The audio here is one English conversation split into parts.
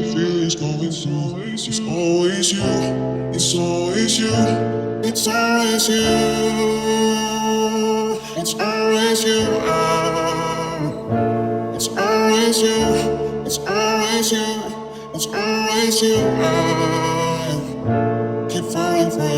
the feelings going through. It's always you, it's always you, it's always you, it's always you, it's always you, it's always you, it's always you, keep falling for you.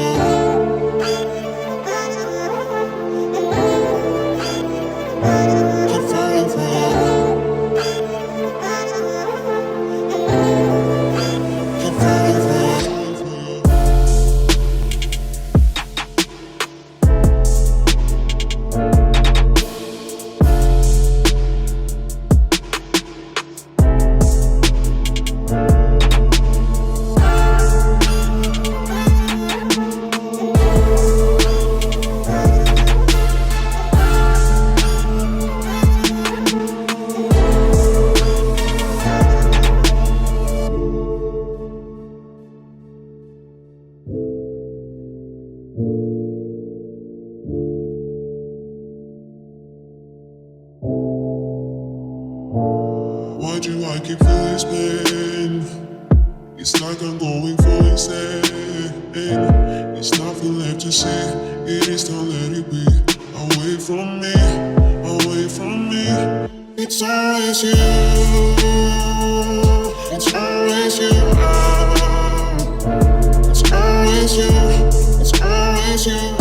Why do I keep feeling this pain? It's like I'm going for insane. It's nothing left to say. It is time, let it be. Away from me, away from me. It's always you, it's always you, it's always you, it's always you.